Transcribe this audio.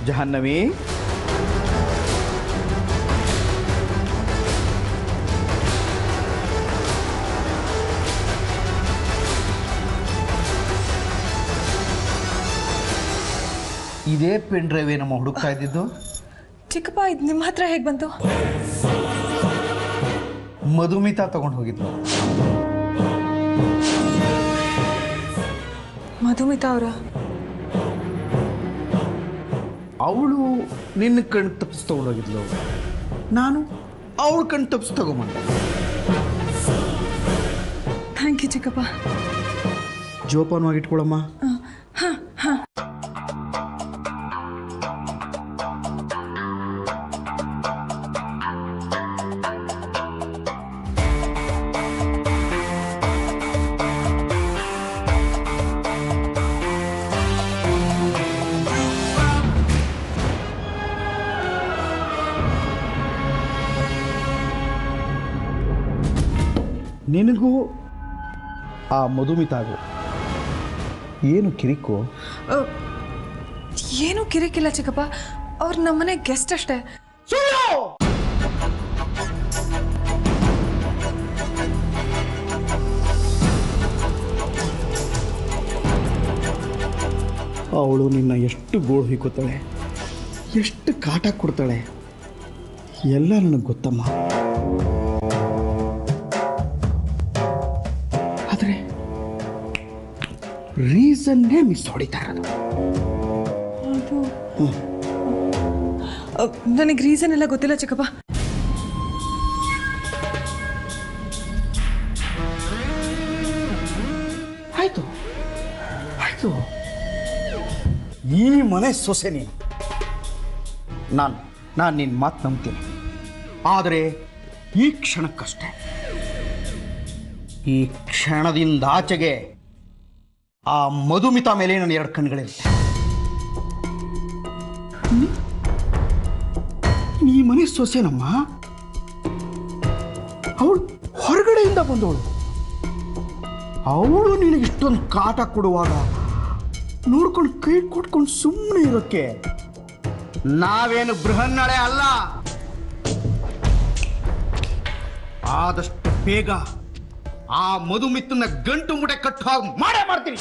ಜಾಹ್ನವಿ, ಇದೇ pen drive ನಮ್ಮ ಹುಡುಕ್ತಾ ಇದ್ದಿದ್ದು? ಚಿಕ್ಕಪ್ಪ, ಇದು ನಿಮ್ಮ ಹತ್ರ ಹೇಗೆ ಬಂತು? ಮಧುಮಿತಾ ತಗೊಂಡು ಹೋಗಿದ್ಲು. ಮಧುಮಿತಾ ಅವರ? ಅವಳು ನಿನ್ನ ಕಣ್ಣು ತಪ್ಪಿಸಿ ತಗೊಂಡೋಗಿದ್ಲು, ನಾನು ಅವಳ ಕಣ್ಣು ತಪ್ಪಿಸಿ ತಗೊಂಬಂದೆ. ಥ್ಯಾಂಕ್ ಯು ಚಿಕ್ಕಪ್ಪ. ಜೋಪಾನವಾಗಿ ಇಟ್ಕೊಳಮ್ಮ. ಹಾಂ ಹಾಂ. ನಿನಗೂ ಆ ಮಧುಮಿತಾಗೂ ಏನು ಕಿರಿಕು? ಏನೂ ಕಿರಿಕಿಲ್ಲ ಚಿಕ್ಕಪ್ಪ, ಅವ್ರು ನಮ್ಮನೆ ಗೆಸ್ಟ್ ಅಷ್ಟೇ. ಅವಳು ನಿನ್ನ ಎಷ್ಟು ಗೋಳು ಹಿಕ್ಕೋತಾಳೆ, ಎಷ್ಟು ಕಾಟ ಕೊಡ್ತಾಳೆ ಎಲ್ಲ ನನಗೆ ಗೊತ್ತಮ್ಮ. ಆದರೆ ರೀಸನ್ನೇ ಮಿಸ್ ಹೊಡಿತಾ ಇರೋದು. ನನಗೆ ರೀಸನ್ ಎಲ್ಲ ಗೊತ್ತಿಲ್ಲ ಚಿಕ್ಕಪ್ಪ. ಆಯ್ತು ಆಯ್ತು, ಈ ಮನೆ ಸೊಸೆ ನೀನು. ನಾನು ನಿನ್ನ ಮಾತು ನಂಬ್ತೀನಿ, ಆದರೆ ಈ ಕ್ಷಣಕ್ಕಷ್ಟೇ. ಈ ಕ್ಷಣದಿಂದ ಆಚೆಗೆ ಆ ಮಧುಮಿತಾ ಮೇಲೆ ನನ್ನ ಎರಡು ಕಣ್ಣುಗಳಿರುತ್ತೆ. ಈ ಮನೆ ಸೊಸೆನಮ್ಮ, ಅವಳು ಹೊರಗಡೆಯಿಂದ ಬಂದವಳು. ಅವಳು ನಿನಗೆ ಇಷ್ಟೊಂದು ಕಾಟ ಕೊಡುವಾಗ ನೋಡ್ಕೊಂಡು ಕೈ ಕೊಟ್ಕೊಂಡು ಸುಮ್ಮನೆ ಇರೋಕ್ಕೆ ನಾವೇನು ಬೃಹನ್ನಳೆ ಅಲ್ಲ. ಆದಷ್ಟು ಬೇಗ ಆ ಮಧುಮಿತನ ಗಂಟು ಮುಟೆ ಕಟ್ಟುವಾಗ ಮಾಡೇ ಮಾಡ್ತೀನಿ.